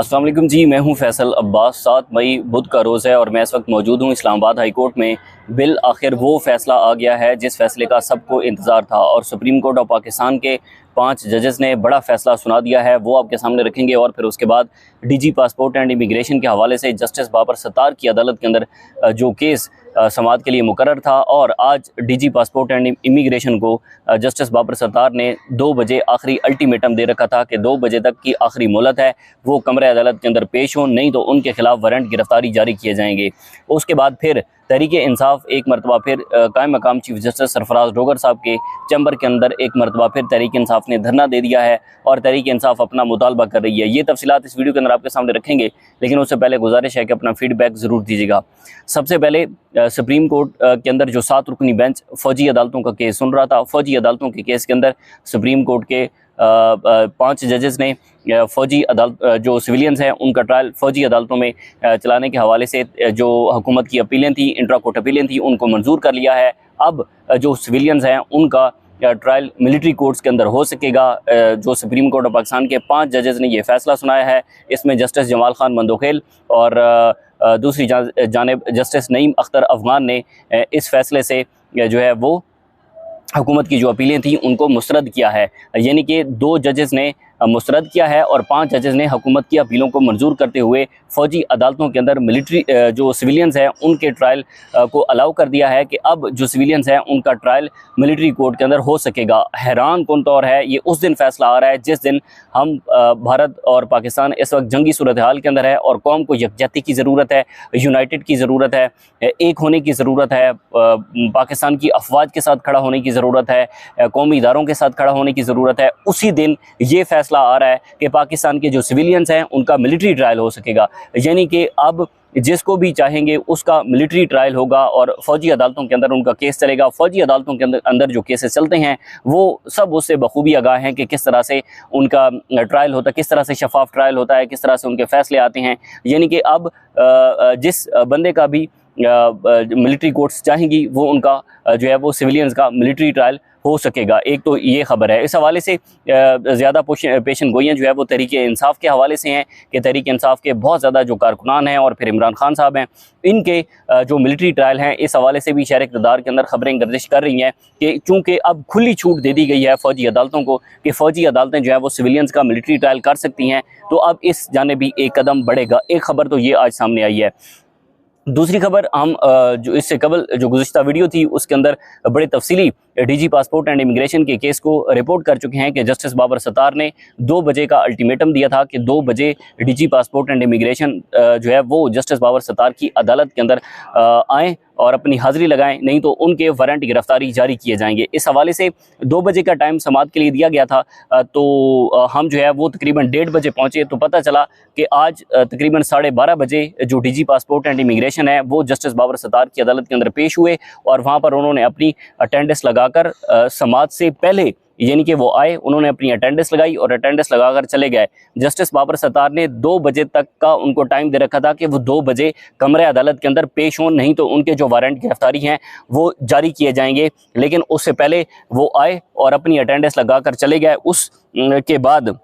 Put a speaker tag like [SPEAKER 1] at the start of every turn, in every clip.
[SPEAKER 1] अस्सलाम वालेकुम जी, मैं हूं फैसल अब्बास। 7 मई बुध का रोज़ है और मैं इस वक्त मौजूद हूं इस्लामाबाद हाई कोर्ट में। बिल आखिर वो फैसला आ गया है जिस फैसले का सबको इंतज़ार था और सुप्रीम कोर्ट ऑफ पाकिस्तान के 5 जजेस ने बड़ा फैसला सुना दिया है। वो आपके सामने रखेंगे और फिर उसके बाद डीजी पासपोर्ट एंड इमिग्रेशन के हवाले से जस्टिस बाबर सत्तार की अदालत के अंदर जो केस समाअत के लिए मुकर्रर था और आज डीजी पासपोर्ट एंड इमिग्रेशन को जस्टिस बाबर सत्तार ने 2 बजे आखिरी अल्टीमेटम दे रखा था कि 2 बजे तक की आखिरी मोहलत है, वो कमरे अदालत के अंदर पेश हों, नहीं तो उनके खिलाफ वारंट गिरफ्तारी जारी किए जाएंगे। उसके बाद फिर तहरीक इंसाफ एक मरतबा फिर कायम मकाम चीफ जस्टिस सरफराज डोगर साहब के चैम्बर के अंदर एक मरतबा फिर तहरीक इंसाफ ने धरना दे दिया है और तहरीक इंसाफ अपना मुतालबा कर रही है। ये तफसीलात इस वीडियो के अंदर आपके सामने रखेंगे, लेकिन उससे पहले गुजारिश है कि अपना फीडबैक ज़रूर दीजिएगा। सबसे पहले सुप्रीम कोर्ट के अंदर जो 7 रुकनी बेंच फ़ौजी अदालतों का केस सुन रहा था, फ़ौजी अदालतों के केस के अंदर सुप्रीम कोर्ट के 5 जजेस ने फ़ौजी अदालत जो सिविलियंस हैं उनका ट्रायल फ़ौजी अदालतों में चलाने के हवाले से जो हुकूमत की अपीलें थी, इंट्रा कोर्ट अपीलें थी, उनको मंजूर कर लिया है। अब जो सिविलियंस हैं उनका ट्रायल मिलिट्री कोर्ट्स के अंदर हो सकेगा। जो सुप्रीम कोर्ट ऑफ पाकिस्तान के 5 जजेस ने ये फैसला सुनाया है, इसमें जस्टिस जमाल खान मंदोखेल और दूसरी जानिब जस्टिस नईम अख्तर अफगान ने इस फैसले से जो है वो हुकूमत की जो अपीलें थी उनको मुस्तरद किया है। यानी कि 2 जजेस ने मुस्तरद किया है और 5 जजेस ने हुकूमत की अपीलों को मंजूर करते हुए फ़ौजी अदालतों के अंदर मिलिट्री जो सिविलियंस हैं उनके ट्रायल को अलाउ कर दिया है कि अब जो सिविलियंस हैं उनका ट्रायल मिलिट्री कोर्ट के अंदर हो सकेगा। हैरान कौन तौर है, ये उस दिन फैसला आ रहा है जिस दिन हम भारत और पाकिस्तान इस वक्त जंगी सूरत हाल के अंदर है और कौम को यकजहती की ज़रूरत है, यूनाइटेड की ज़रूरत है, एक होने की ज़रूरत है, पाकिस्तान की अफवाज के साथ खड़ा होने की ज़रूरत है, कौमी इदारों के साथ खड़ा होने की ज़रूरत है। उसी दिन ये फैसला आ रहा है कि पाकिस्तान के जो सिविलियंस हैं उनका मिलिट्री ट्रायल हो सकेगा। यानी कि अब जिसको भी चाहेंगे उसका मिलिट्री ट्रायल होगा और फ़ौजी अदालतों के अंदर उनका केस चलेगा। फ़ौजी अदालतों के अंदर जो केसेस चलते हैं वो सब उससे बखूबी आगाह हैं कि किस तरह से उनका ट्रायल होता है, किस तरह से शफाफ ट्रायल होता है, किस तरह से उनके फैसले आते हैं। यानी कि अब जिस बंदे का भी मिलिट्री कोर्ट्स चाहेंगी वो उनका जो है वो सिविलियंस का मिलिट्री ट्रायल हो सकेगा। एक तो ये खबर है। इस हवाले से ज़्यादा पेशन गोइयाँ जो है वो तहरीक इंसाफ के हवाले से हैं कि तहरीक इंसाफ के बहुत ज़्यादा जो कारकुनान हैं और फिर इमरान खान साहब हैं, इनके जो मिलिट्री ट्रायल हैं इस हवाले से भी शहर इक़्तिदार के अंदर खबरें गर्दिश कर रही हैं कि चूँकि अब खुली छूट दे दी गई है फ़ौजी अदालतों को कि फ़ौजी अदालतें जो है वो सिविलियंस का मिलिट्री ट्रायल कर सकती हैं, तो अब इस जाने भी एक कदम बढ़ेगा। एक खबर तो ये आज सामने आई है। दूसरी खबर हम जो इससे कबल जो गुज़िश्ता वीडियो थी उसके अंदर बड़े तफसीली डीजी पासपोर्ट एंड इमिग्रेशन के केस को रिपोर्ट कर चुके हैं कि जस्टिस बाबर सत्तार ने 2 बजे का अल्टीमेटम दिया था कि 2 बजे डीजी पासपोर्ट एंड इमिग्रेशन जो है वो जस्टिस बाबर सत्तार की अदालत के अंदर आएँ और अपनी हाज़िरी लगाएं, नहीं तो उनके वारंट गिरफ्तारी जारी किए जाएंगे। इस हवाले से 2 बजे का टाइम समाअत के लिए दिया गया था, तो हम जो है वो तकरीबन 1:30 बजे पहुँचे तो पता चला कि आज तकरीबन 12:30 बजे जो डीजी पासपोर्ट एंड इमिग्रेशन है वो जस्टिस बाबर सत्तार की अदालत के अंदर पेश हुए और वहाँ पर उन्होंने अपनी अटेंडेंस लगाकर समाअत से पहले यानी कि वो आए, उन्होंने अपनी अटेंडेंस लगाई और अटेंडेंस लगाकर चले गए। जस्टिस बाबर सत्तार ने 2 बजे तक का उनको टाइम दे रखा था कि वो 2 बजे कमरे अदालत के अंदर पेश हों, नहीं तो उनके जो वारंट गिरफ्तारी हैं वो जारी किए जाएंगे। लेकिन उससे पहले वो आए और अपनी अटेंडेंस लगाकर चले गए। उसके बाद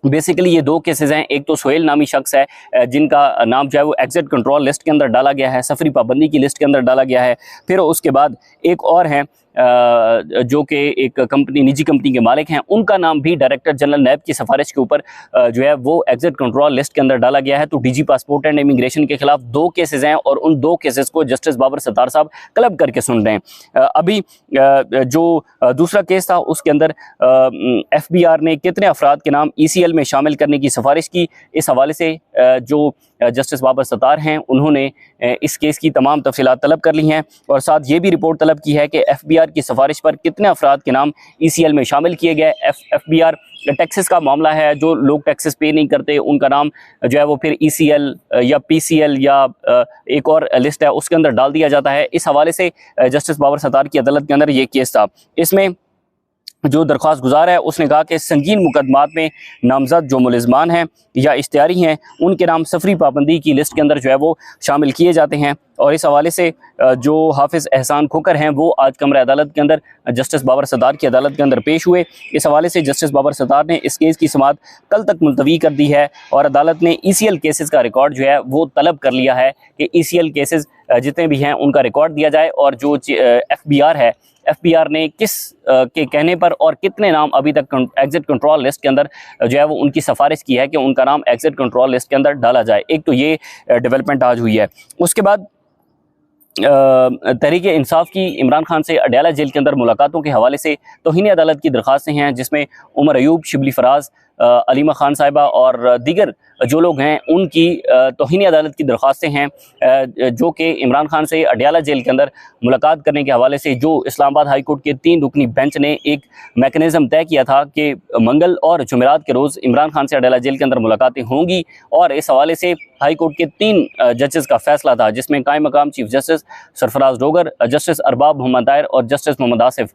[SPEAKER 1] बेसिकली ये 2 केसेस हैं। एक तो सोहेल नामी शख्स है जिनका नाम जो है वो एग्जिट कंट्रोल लिस्ट के अंदर डाला गया है, सफरी पाबंदी की लिस्ट के अंदर डाला गया है। फिर उसके बाद एक और हैं जो कि एक कंपनी निजी कंपनी के मालिक हैं, उनका नाम भी डायरेक्टर जनरल नैब की सिफारिश के ऊपर जो है वो एग्जिट कंट्रोल लिस्ट के अंदर डाला गया है। तो डीजी पासपोर्ट एंड इमिग्रेशन के खिलाफ 2 केसेस हैं और उन 2 केसेस को जस्टिस बाबर सत्तार साहब क्लब करके सुन रहे हैं। अभी जो दूसरा केस था उसके अंदर FBI ने कितने अफराद के नाम ECL में शामिल करने की सिफारिश की। इस हवाले से जो जस्टिस बाबर सत्तार हैं उन्होंने इस केस की तमाम तफसीलात तलब कर ली हैं और साथ ये भी रिपोर्ट तलब की है कि FBI की सिफारिश पर कितने अफराद के नाम ECL में शामिल किए गए। FBI टैक्सेस का मामला है, जो लोग टैक्सेस पे नहीं करते उनका नाम जो है वो फिर ECL या PCL या एक और लिस्ट है उसके अंदर डाल दिया जाता है। इस हवाले से जस्टिस बाबर सत्तार की अदालत के अंदर ये केस था। इसमें जो दरख्वास्त गुजार है उसने कहा कि संगीन मुकदमात में नामजद जो मुलजमान हैं या इश्तियारी हैं उनके नाम सफरी पाबंदी की लिस्ट के अंदर जो है वो शामिल किए जाते हैं। और इस हवाले से जो हाफिज़ एहसान खोकर हैं वो आज कमरा अदालत के अंदर जस्टिस बाबर सत्तार की अदालत के अंदर पेश हुए। इस हवाले से जस्टिस बाबर सत्तार ने इस केस की समाअत कल तक मुलतवी कर दी है और अदालत ने ECL केसेस का रिकॉर्ड जो है वो तलब कर लिया है कि ECL केसेस जितने भी हैं उनका रिकॉर्ड दिया जाए और जो FBR है, FBR ने किस के कहने पर और कितने नाम अभी तक एग्जिट कंट्रोल लिस्ट के अंदर जो है वो उनकी सिफारिश की है कि उनका नाम एग्जिट कंट्रोल लिस्ट के अंदर डाला जाए। एक तो ये डेवलपमेंट आज हुई है। उसके बाद तहरीक इंसाफ की इमरान खान से अडयाला जेल के अंदर मुलाकातों के हवाले से तौहीन अदालत की दरख्वास्तें हैं, जिसमें उमर अयूब, शिबली फराज, अलीमा खान साहिबा और दीगर जो लोग हैं उनकी तौहीन अदालत की दरख्वास्तें हैं, जो कि इमरान खान से अडयाला जेल के अंदर मुलाकात करने के हवाले से जो इस्लामाबाद हाई कोर्ट के 3 रुकनी बेंच ने एक मैकेनिज़्म तय किया था कि मंगल और जुमेरात के रोज़ इमरान खान से अडयाला जेल के अंदर मुलाकातें होंगी। और इस हवाले से हाई कोर्ट के 3 जजेस का फैसला था, जिसमें कायम मकाम chief justice Sarfraz Dogar, justice Arbab Mohammad Tahir और जस्टिस मोहम्मद आसिफ,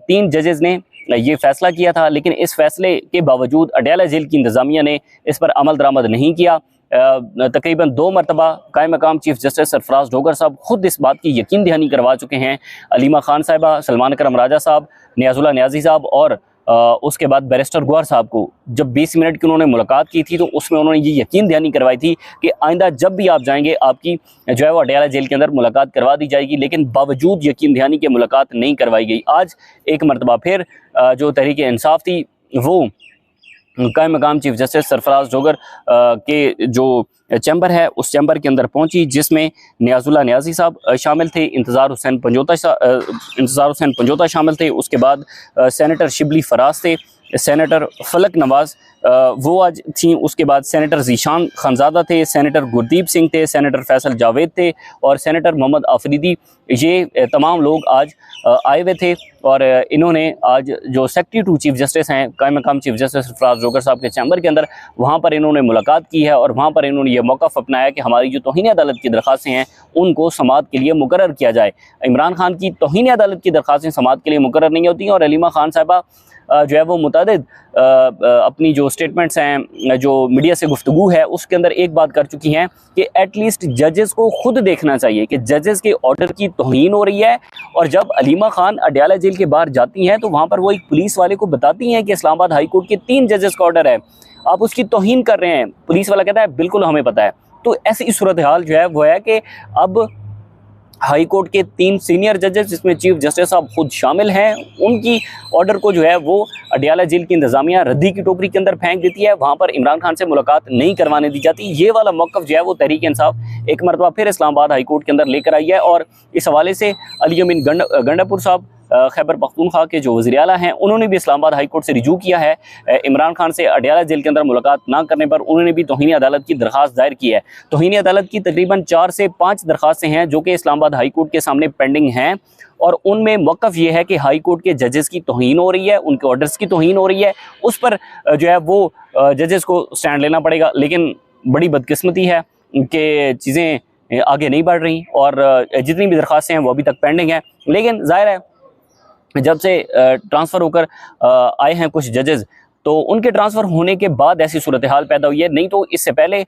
[SPEAKER 1] 3 जजेस ने ये फैसला किया था। लेकिन इस फैसले के बावजूद अडयाला जेल की इंतज़ामिया ने इस पर अमल दरामद नहीं किया। तकरीबन 2 मरतबा कायम मकाम चीफ जस्टिस सरफराज डोगर साहब खुद इस बात की यकीन दहानी करवा चुके हैं अलीमा खान साहिबा, सलमान करम राजा साहब, नियाजुल्लाह नियाजी साहब और उसके बाद बैरिस्टर गुआर साहब को जब 20 मिनट की उन्होंने मुलाकात की थी तो उसमें उन्होंने ये यकीन दहानी करवाई थी कि आइंदा जब भी आप जाएंगे आपकी जो है वो अडयाला जेल के अंदर मुलाकात करवा दी जाएगी। लेकिन बावजूद यकीन दहानी के मुलाकात नहीं करवाई गई। आज एक मरतबा फिर जो तहरीक इंसाफ थी वो कायम मकाम चीफ जस्टिस सरफराज डोगर के जो चैम्बर है उस चैम्बर के अंदर पहुंची, जिसमें नियाजुल्लाह नियाजी साहब शामिल थे, इंतज़ार हुसैन पंजोता शामिल थे, उसके बाद सेनेटर शिबली फराज थे, सेनेटर फलक नवाज़ वो आज थी, उसके बाद सेनेटर ज़ीशान खानज़ादा थे, सेनेटर गुरदीप सिंह थे, सेनेटर फैसल जावेद थे और सेनेटर मोहम्मद आफरीदी। ये तमाम लोग आज आए हुए थे और इन्होंने आज जो सेक्रेटरी टू चीफ जस्टिस हैं कायम मकाम चीफ जस्टिस सरफराज डोगर साहब के चैम्बर के अंदर, वहाँ पर इन्होंने मुलाकात की है और वहाँ पर इन्होंने ये मौक़िफ़ अपनाया कि हमारी जो तौहीन अदालत की दरख्वास्तें हैं उनको समाअत के लिए मुकर्रर किया जाए। इमरान खान की तौहीन अदालत की दरख्वास्तें समाअत के लिए मुकर्रर नहीं होती और अलीमा खान साहिबा जो है वो मुतअद्दिद अपनी जो स्टेटमेंट्स हैं, जो मीडिया से गुफ्तगू है, उसके अंदर एक बात कर चुकी हैं कि एटलीस्ट जजेस को खुद देखना चाहिए कि जजेस के ऑर्डर की तौहीन हो रही है। और जब अलीमा खान अडयाला जेल के बाहर जाती हैं तो वहाँ पर वो एक पुलिस वाले को बताती हैं कि इस्लामाबाद हाई कोर्ट के 3 जजेस का ऑर्डर है, आप उसकी तौहीन कर रहे हैं। पुलिस वाला कहता है बिल्कुल हमें पता है। तो ऐसी सूरत हाल जो है वो है कि अब हाई कोर्ट के 3 सीनियर जजेस जिसमें चीफ जस्टिस साहब खुद शामिल हैं, उनकी ऑर्डर को जो है वो अडयाला जेल की इंतज़ामिया रद्दी की टोकरी के अंदर फेंक देती है। वहाँ पर इमरान खान से मुलाकात नहीं करवाने दी जाती। ये वाला मौक़िफ़ जो है वो तहरीक इंसाफ एक मरतबा फिर इस्लामाबाद हाई कोर्ट के अंदर लेकर आई है और इस हवाले से अली अमीन गंडापुर साहब खैबर पख्तूनख्वा के जो वज़ीर आला हैं उन्होंने भी इस्लामाबाद हाई कोर्ट से रिजू किया है। इमरान खान से अडयाला जेल के अंदर मुलाकात ना करने पर उन्होंने भी तौहीन अदालत की दरख्वास्त दायर की है। तौहीन अदालत की तकरीबन 4 से 5 दरख्वास्तें हैं जो कि इस्लामाबाद हाई कोर्ट के सामने पेंडिंग हैं और उनमें मौक़िफ़ ये है कि हाई कोर्ट के जजेस की तौहीन हो रही है, उनके ऑर्डर्स की तौहीन हो रही है, उस पर जो है वो जजेस को स्टैंड लेना पड़ेगा। लेकिन बड़ी बदकिस्मती है कि चीज़ें आगे नहीं बढ़ रही और जितनी भी दरख्वास्तें हैं वो अभी तक पेंडिंग हैं। लेकिन ज़ाहिर है जब से ट्रांसफ़र होकर आए हैं कुछ जजेस, तो उनके ट्रांसफ़र होने के बाद ऐसी सूरत हाल पैदा हुई है। नहीं तो इससे पहले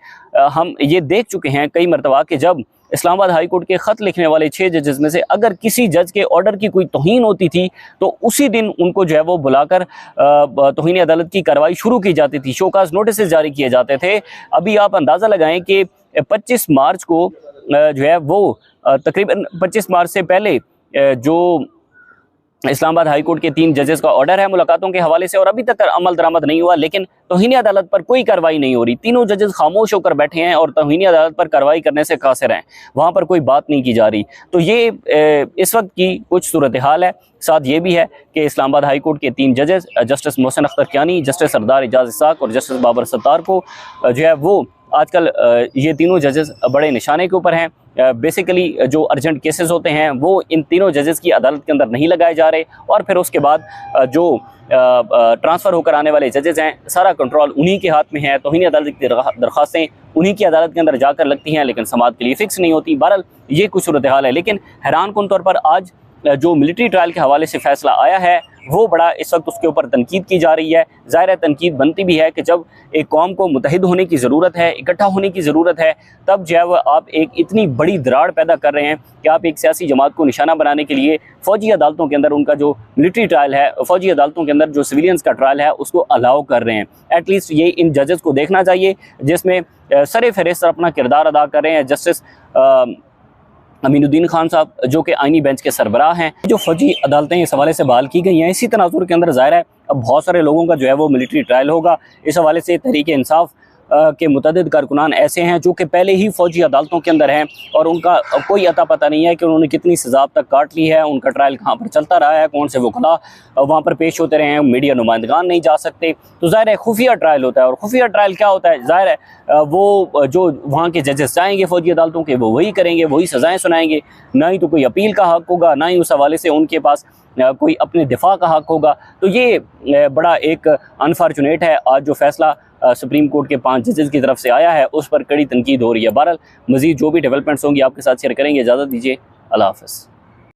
[SPEAKER 1] हम ये देख चुके हैं कई मरतबा कि जब इस्लामाबाद हाई कोर्ट के ख़त लिखने वाले 6 जजेस में से अगर किसी जज के ऑर्डर की कोई तौहीन होती थी तो उसी दिन उनको जो है वो बुलाकर तौहीन अदालत की कार्रवाई शुरू की जाती थी, शोकाज नोटिस जारी किए जाते थे। अभी आप अंदाज़ा लगाएं कि 25 मार्च को जो है वो तकरीबन 25 मार्च से पहले जो इस्लामाबाद हाई कोर्ट के 3 जजेस का ऑर्डर है मुलाकातों के हवाले से और अभी तक अमल दरामद नहीं हुआ, लेकिन तौहीन अदालत पर कोई कार्रवाई नहीं हो रही। तीनों जजेस खामोश होकर बैठे हैं और तौहीन अदालत पर कार्रवाई करने से कासिर हैं, वहाँ पर कोई बात नहीं की जा रही। तो ये इस वक्त की कुछ सूरत हाल है। साथ ये भी है कि इस्लामाबाद हाई कोर्ट के 3 जजेस जस्टिस मोहसिन अख्तर कियानी, जस्टिस सरदार एजाज इसाक और जस्टिस बाबर सत्तार को जो है वो आजकल ये तीनों जजेस बड़े निशाने के ऊपर हैं। बेसिकली जो अर्जेंट केसेस होते हैं वो इन तीनों जजेस की अदालत के अंदर नहीं लगाए जा रहे और फिर उसके बाद जो ट्रांसफ़र होकर आने वाले जजेस हैं सारा कंट्रोल उन्हीं के हाथ में है। तौहीन अदालत की दरख्वास्तें उन्हीं की अदालत के अंदर जाकर लगती हैं लेकिन समाअत के लिए फ़िक्स नहीं होती। बहरहाल ये कुछ सूरत हाल है। लेकिन हैरान कुन तौर पर आज जो मिलिट्री ट्रायल के हवाले से फैसला आया है वो बड़ा इस वक्त उसके ऊपर तनकीद की जा रही है। ज़ाहिर है तनकीद बनती भी है कि जब एक कौम को मुतहिद होने की ज़रूरत है, इकट्ठा होने की ज़रूरत है, तब जो है वह आप एक इतनी बड़ी दरार पैदा कर रहे हैं कि आप एक सियासी जमात को निशाना बनाने के लिए फ़ौजी अदालतों के अंदर उनका जो मिलिट्री ट्रायल है, फ़ौजी अदालतों के अंदर जो सिविलियंस का ट्रायल है उसको अलाउ कर रहे हैं। एटलीस्ट ये इन जजेस को देखना चाहिए जिसमें सरे फहरिस्त अपना किरदार अदा कर रहे हैं जस्टिस अमीनुद्दीन खान साहब, जो कि आईनी बेंच के सरबराह हैं। जो फौजी अदालतें इस हवाले से बहाल की गई हैं, इसी तनाजुर के अंदर ज़ाहिर है अब बहुत सारे लोगों का जो है वो मिलिट्री ट्रायल होगा। इस हवाले से तहरीक इंसाफ के मुतअद्दिद कारकुनान ऐसे हैं जो कि पहले ही फ़ौजी अदालतों के अंदर हैं और उनका कोई अता पता नहीं है कि उन्होंने कितनी सज़ा अब तक काट ली है, उनका ट्रायल कहाँ पर चलता रहा है, कौन से वकला वहाँ पर पेश होते रहे हैं, मीडिया नुमाइंदगान नहीं जा सकते। तो ज़ाहिर है खुफिया ट्रायल होता है। और खुफिया ट्रायल क्या होता है? ज़ाहिर है वो जो वहाँ के जजेस चाहेंगे फ़ौजी अदालतों के वो वही करेंगे, वही सज़ाएँ सुनाएंगे। ना ही तो कोई अपील का हक़ होगा, ना ही उस हवाले से उनके पास कोई अपने दिफा का हक़ होगा। तो ये बड़ा एक अनफॉर्चुनेट है। आज जो फैसला सुप्रीम कोर्ट के 5 जजेस की तरफ से आया है उस पर कड़ी तनकीद हो रही है। बहरहाल मज़ीद जो भी डेवलपमेंट्स होंगी आपके साथ शेयर करेंगे। इजाज़त दीजिए, अल्लाह हाफ़िज़।